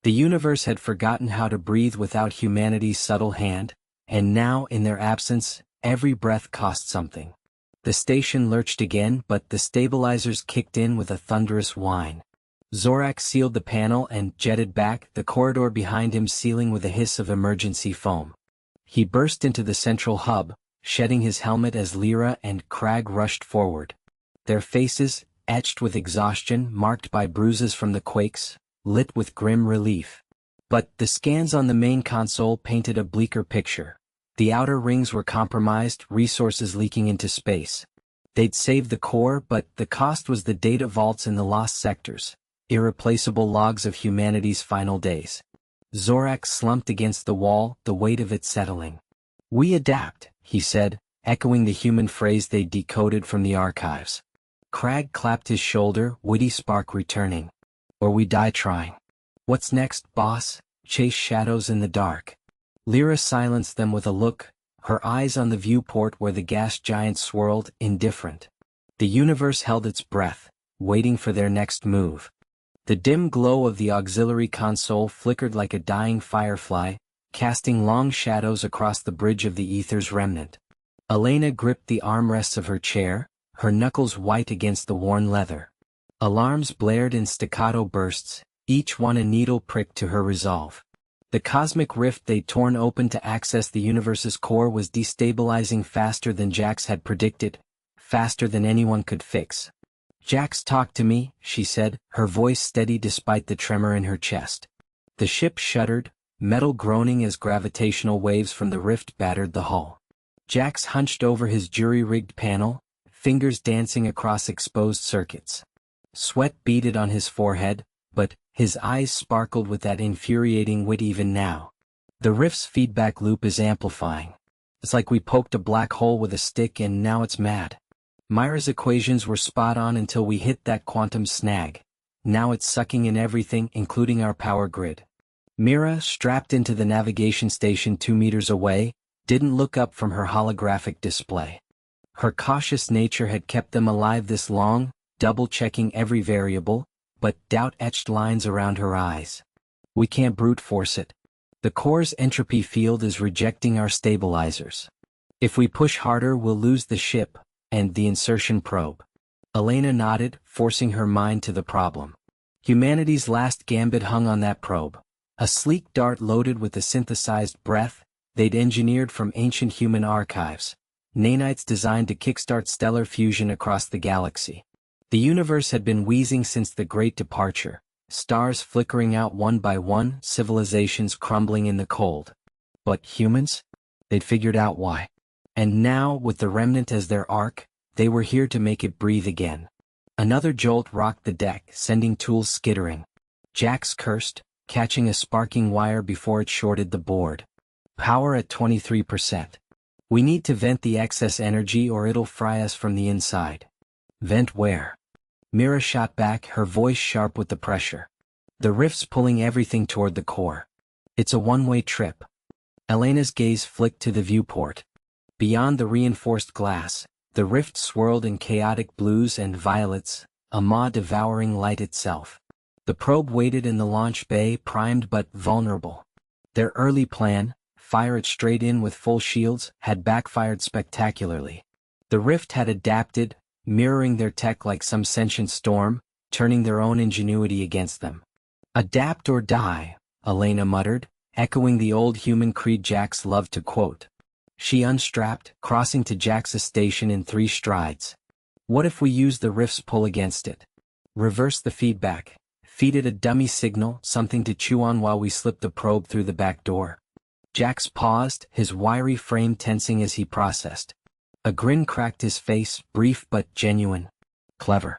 The universe had forgotten how to breathe without humanity's subtle hand, and now, in their absence, every breath cost something. The station lurched again, but the stabilizers kicked in with a thunderous whine. Zorak sealed the panel and jetted back, the corridor behind him sealing with a hiss of emergency foam. He burst into the central hub, shedding his helmet as Lyra and Crag rushed forward. Their faces, etched with exhaustion, marked by bruises from the quakes, lit with grim relief. But the scans on the main console painted a bleaker picture. The outer rings were compromised, resources leaking into space. They'd saved the core, but the cost was the data vaults in the lost sectors, irreplaceable logs of humanity's final days. Zorak slumped against the wall, the weight of it settling. We adapt, he said, echoing the human phrase they'd decoded from the archives. Crag clapped his shoulder, witty spark returning. Or we die trying. What's next, boss? Chase shadows in the dark. Lyra silenced them with a look, her eyes on the viewport where the gas giant swirled, indifferent. The universe held its breath, waiting for their next move. The dim glow of the auxiliary console flickered like a dying firefly, casting long shadows across the bridge of the ether's remnant. Elena gripped the armrests of her chair, her knuckles white against the worn leather. Alarms blared in staccato bursts, each one a needle prick to her resolve. The cosmic rift they'd torn open to access the universe's core was destabilizing faster than Jax had predicted, faster than anyone could fix. Jax, talk to me, she said, her voice steady despite the tremor in her chest. The ship shuddered, metal groaning as gravitational waves from the rift battered the hull. Jax hunched over his jury-rigged panel, fingers dancing across exposed circuits. Sweat beaded on his forehead, but his eyes sparkled with that infuriating wit even now. The rift's feedback loop is amplifying. It's like we poked a black hole with a stick and now it's mad. Myra's equations were spot on until we hit that quantum snag. Now it's sucking in everything, including our power grid. Mira, strapped into the navigation station 2 meters away, didn't look up from her holographic display. Her cautious nature had kept them alive this long, double-checking every variable, but doubt etched lines around her eyes. We can't brute force it. The core's entropy field is rejecting our stabilizers. If we push harder, we'll lose the ship and the insertion probe. Elena nodded, forcing her mind to the problem. Humanity's last gambit hung on that probe. A sleek dart loaded with the synthesized breath they'd engineered from ancient human archives. Nanites designed to kickstart stellar fusion across the galaxy. The universe had been wheezing since the Great Departure, stars flickering out one by one, civilizations crumbling in the cold. But humans? They'd figured out why. And now, with the remnant as their ark, they were here to make it breathe again. Another jolt rocked the deck, sending tools skittering. Jax cursed, catching a sparking wire before it shorted the board. Power at 23%. We need to vent the excess energy or it'll fry us from the inside. Vent where? Mira shot back, her voice sharp with the pressure. The rift's pulling everything toward the core. It's a one-way trip. Elena's gaze flicked to the viewport. Beyond the reinforced glass, the rift swirled in chaotic blues and violets, a maw devouring light itself. The probe waited in the launch bay, primed but vulnerable. Their early plan, fire it straight in with full shields, had backfired spectacularly. The rift had adapted, mirroring their tech like some sentient storm, turning their own ingenuity against them. Adapt or die, Elena muttered, echoing the old human creed Jax loved to quote. She unstrapped, crossing to Jax's station in 3 strides. What if we use the rift's pull against it? Reverse the feedback. Feed it a dummy signal, something to chew on while we slip the probe through the back door. Jax paused, his wiry frame tensing as he processed. A grin cracked his face, brief but genuine. Clever.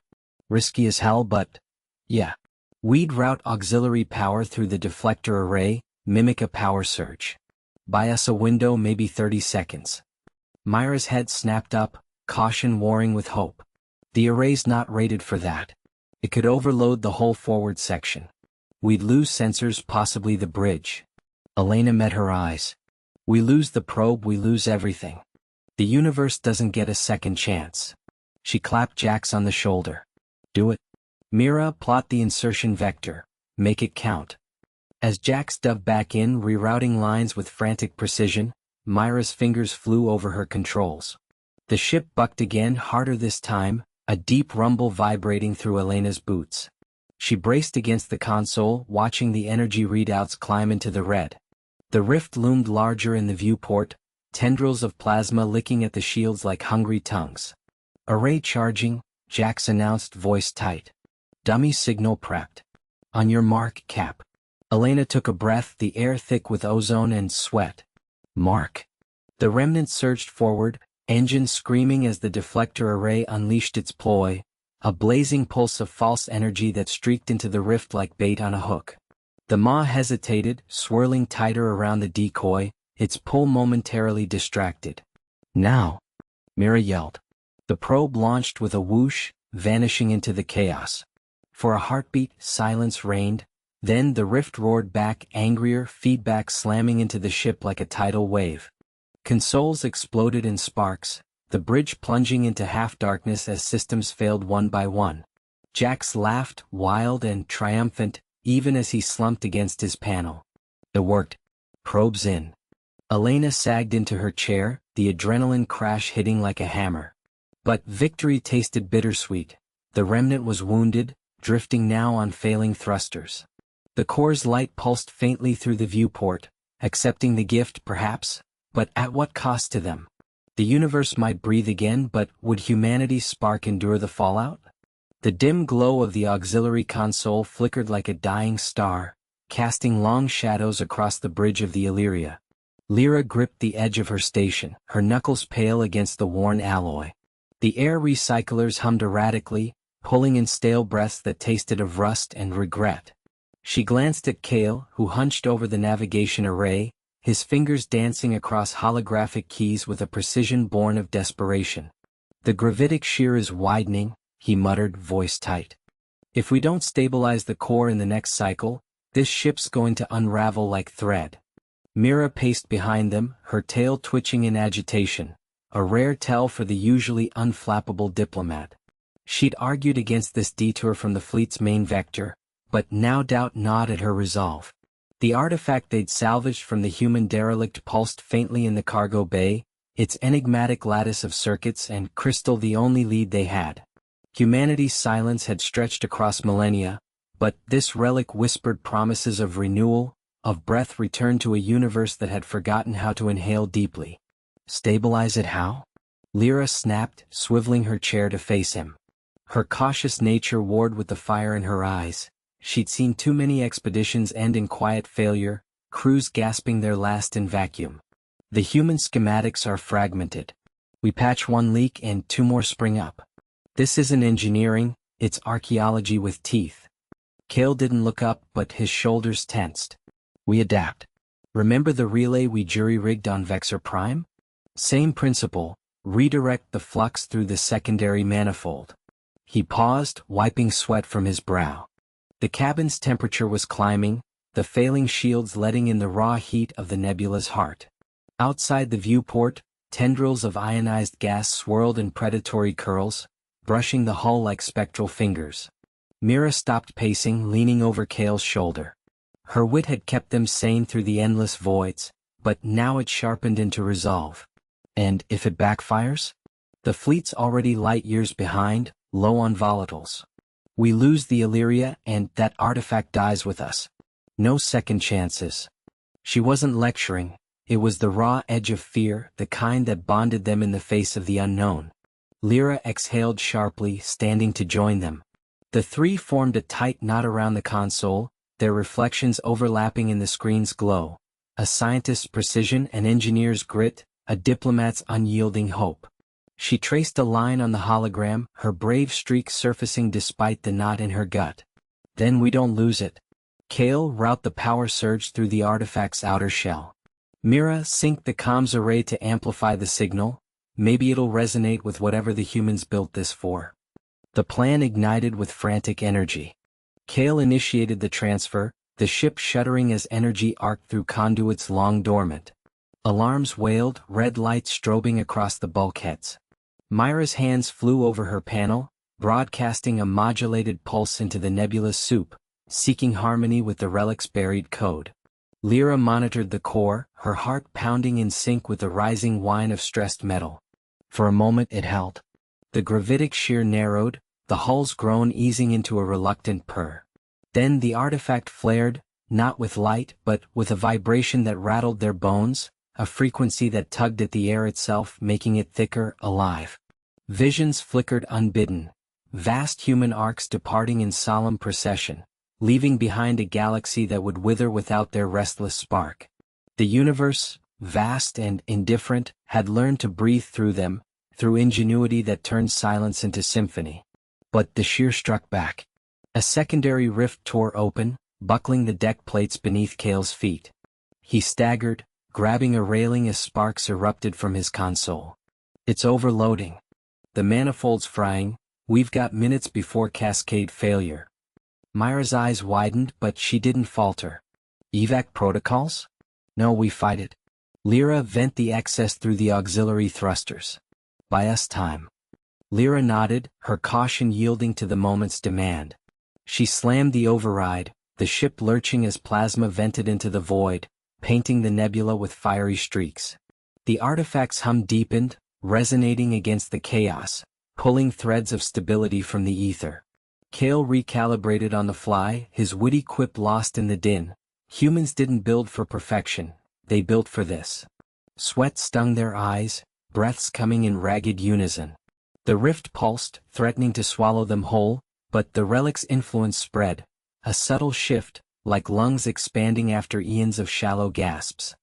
Risky as hell, but yeah. We'd route auxiliary power through the deflector array, mimic a power surge. Buy us a window, maybe 30 seconds. Myra's head snapped up, caution warring with hope. The array's not rated for that. It could overload the whole forward section. We'd lose sensors, possibly the bridge. Elena met her eyes. We lose the probe, we lose everything. The universe doesn't get a second chance. She clapped Jax on the shoulder. Do it. Mira, plot the insertion vector. Make it count. As Jax dove back in, rerouting lines with frantic precision, Myra's fingers flew over her controls. The ship bucked again, harder this time, a deep rumble vibrating through Elena's boots. She braced against the console, watching the energy readouts climb into the red. The rift loomed larger in the viewport, tendrils of plasma licking at the shields like hungry tongues. Array charging, Jax announced, voice tight. Dummy signal prepped. On your mark, Cap. Elena took a breath, the air thick with ozone and sweat. Mark. The remnant surged forward, engines screaming as the deflector array unleashed its ploy, a blazing pulse of false energy that streaked into the rift like bait on a hook. The maw hesitated, swirling tighter around the decoy, its pull momentarily distracted. Now! Mira yelled. The probe launched with a whoosh, vanishing into the chaos. For a heartbeat, silence reigned. Then the rift roared back, angrier, feedback slamming into the ship like a tidal wave. Consoles exploded in sparks, the bridge plunging into half-darkness as systems failed one by one. Jax laughed, wild and triumphant, even as he slumped against his panel. It worked. Probes in. Elena sagged into her chair, the adrenaline crash hitting like a hammer. But victory tasted bittersweet. The remnant was wounded, drifting now on failing thrusters. The core's light pulsed faintly through the viewport, accepting the gift perhaps, but at what cost to them? The universe might breathe again, but would humanity's spark endure the fallout? The dim glow of the auxiliary console flickered like a dying star, casting long shadows across the bridge of the Illyria. Lyra gripped the edge of her station, her knuckles pale against the worn alloy. The air recyclers hummed erratically, pulling in stale breaths that tasted of rust and regret. She glanced at Kale, who hunched over the navigation array, his fingers dancing across holographic keys with a precision born of desperation. "The gravitic shear is widening," he muttered, voice tight. "If we don't stabilize the core in the next cycle, this ship's going to unravel like thread." Mira paced behind them, her tail twitching in agitation, a rare tell for the usually unflappable diplomat. She'd argued against this detour from the fleet's main vector, but now doubt gnawed at her resolve. The artifact they'd salvaged from the human derelict pulsed faintly in the cargo bay, its enigmatic lattice of circuits and crystal the only lead they had. Humanity's silence had stretched across millennia, but this relic whispered promises of renewal, of breath returned to a universe that had forgotten how to inhale deeply. "Stabilize it how?" Lyra snapped, swiveling her chair to face him. Her cautious nature warred with the fire in her eyes. She'd seen too many expeditions end in quiet failure, crews gasping their last in vacuum. The human schematics are fragmented. We patch one leak and two more spring up. This isn't engineering, it's archaeology with teeth. Kale didn't look up, but his shoulders tensed. "We adapt. Remember the relay we jury-rigged on Vexor Prime? Same principle, redirect the flux through the secondary manifold." He paused, wiping sweat from his brow. The cabin's temperature was climbing, the failing shields letting in the raw heat of the nebula's heart. Outside the viewport, tendrils of ionized gas swirled in predatory curls, brushing the hull like spectral fingers. Mira stopped pacing, leaning over Kale's shoulder. Her wit had kept them sane through the endless voids, but now it sharpened into resolve. And if it backfires? The fleet's already light years behind, low on volatiles. We lose the Illyria and that artifact dies with us. No second chances. She wasn't lecturing, it was the raw edge of fear, the kind that bonded them in the face of the unknown. Lyra exhaled sharply, standing to join them. The three formed a tight knot around the console, their reflections overlapping in the screen's glow. A scientist's precision, an engineer's grit, a diplomat's unyielding hope. She traced a line on the hologram, her brave streak surfacing despite the knot in her gut. "Then we don't lose it. Kale, route the power surge through the artifact's outer shell. Mira, sync the comms array to amplify the signal. Maybe it'll resonate with whatever the humans built this for." The plan ignited with frantic energy. Kale initiated the transfer, the ship shuddering as energy arced through conduits long dormant. Alarms wailed, red lights strobing across the bulkheads. Myra's hands flew over her panel, broadcasting a modulated pulse into the nebula's soup, seeking harmony with the relic's buried code. Lyra monitored the core, her heart pounding in sync with the rising whine of stressed metal. For a moment it held. The gravitic shear narrowed, the hull's groan easing into a reluctant purr. Then the artifact flared, not with light but with a vibration that rattled their bones, a frequency that tugged at the air itself, making it thicker, alive. Visions flickered unbidden, vast human arcs departing in solemn procession, leaving behind a galaxy that would wither without their restless spark. The universe, vast and indifferent, had learned to breathe through them, through ingenuity that turned silence into symphony. But the shear struck back. A secondary rift tore open, buckling the deck plates beneath Kale's feet. He staggered, grabbing a railing as sparks erupted from his console. "It's overloading. The manifold's frying, we've got minutes before cascade failure." Myra's eyes widened, but she didn't falter. "Evac protocols? No, we fight it. Lyra, vent the excess through the auxiliary thrusters. Buy us time." Lyra nodded, her caution yielding to the moment's demand. She slammed the override, the ship lurching as plasma vented into the void, painting the nebula with fiery streaks. The artifact's hum deepened, resonating against the chaos, pulling threads of stability from the ether. Kale recalibrated on the fly, his witty quip lost in the din. Humans didn't build for perfection, they built for this. Sweat stung their eyes, breaths coming in ragged unison. The rift pulsed, threatening to swallow them whole, but the relic's influence spread, a subtle shift, like lungs expanding after eons of shallow gasps.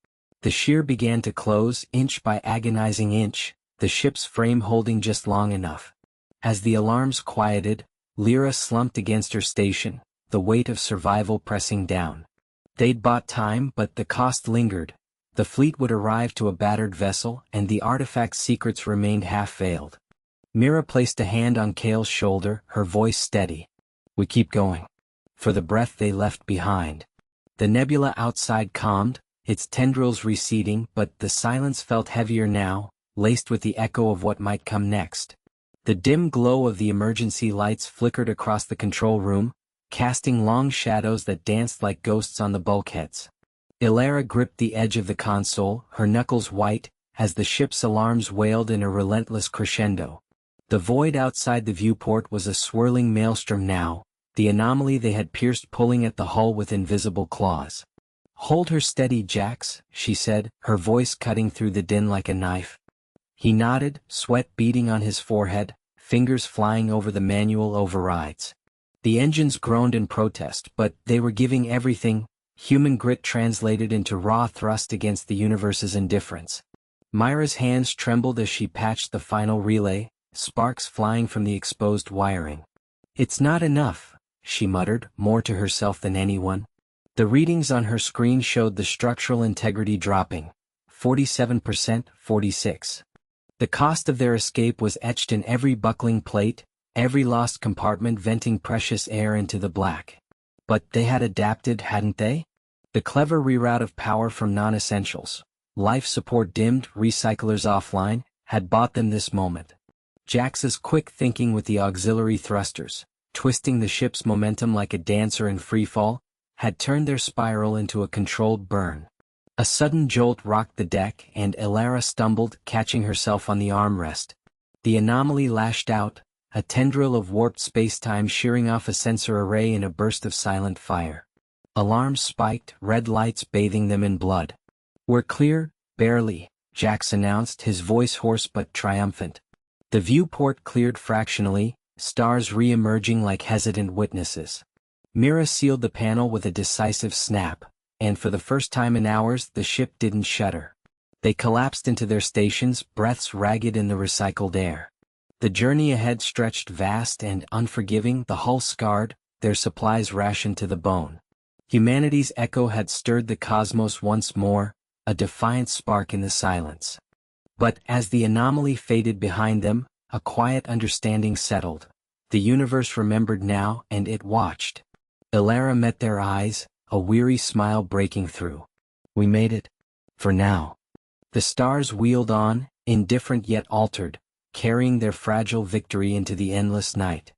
The shear began to close inch by agonizing inch, the ship's frame holding just long enough. As the alarms quieted, Lyra slumped against her station, the weight of survival pressing down. They'd bought time, but the cost lingered. The fleet would arrive to a battered vessel, and the artifact's secrets remained half-veiled. Mira placed a hand on Kale's shoulder, her voice steady. "We keep going." For the breath they left behind. The nebula outside calmed, its tendrils receding, but the silence felt heavier now, laced with the echo of what might come next. The dim glow of the emergency lights flickered across the control room, casting long shadows that danced like ghosts on the bulkheads. Ilara gripped the edge of the console, her knuckles white, as the ship's alarms wailed in a relentless crescendo. The void outside the viewport was a swirling maelstrom now, the anomaly they had pierced pulling at the hull with invisible claws. "Hold her steady, Jax," she said, her voice cutting through the din like a knife. He nodded, sweat beading on his forehead, fingers flying over the manual overrides. The engines groaned in protest, but they were giving everything, human grit translated into raw thrust against the universe's indifference. Myra's hands trembled as she patched the final relay, sparks flying from the exposed wiring. "It's not enough," she muttered, more to herself than anyone. The readings on her screen showed the structural integrity dropping. 47%, 46. The cost of their escape was etched in every buckling plate, every lost compartment venting precious air into the black. But they had adapted, hadn't they? The clever reroute of power from non-essentials, life support dimmed, recyclers offline, had bought them this moment. Jax's quick thinking with the auxiliary thrusters, twisting the ship's momentum like a dancer in freefall, had turned their spiral into a controlled burn. A sudden jolt rocked the deck, and Ilara stumbled, catching herself on the armrest. The anomaly lashed out, a tendril of warped spacetime shearing off a sensor array in a burst of silent fire. Alarms spiked, red lights bathing them in blood. "We're clear, barely," Jax announced, his voice hoarse but triumphant. The viewport cleared fractionally, stars re-emerging like hesitant witnesses. Mira sealed the panel with a decisive snap, and for the first time in hours the ship didn't shudder. They collapsed into their stations, breaths ragged in the recycled air. The journey ahead stretched vast and unforgiving, the hull scarred, their supplies rationed to the bone. Humanity's echo had stirred the cosmos once more, a defiant spark in the silence. But as the anomaly faded behind them, a quiet understanding settled. The universe remembered now, and it watched. Ilara met their eyes, a weary smile breaking through. "We made it. For now." The stars wheeled on, indifferent yet altered, carrying their fragile victory into the endless night.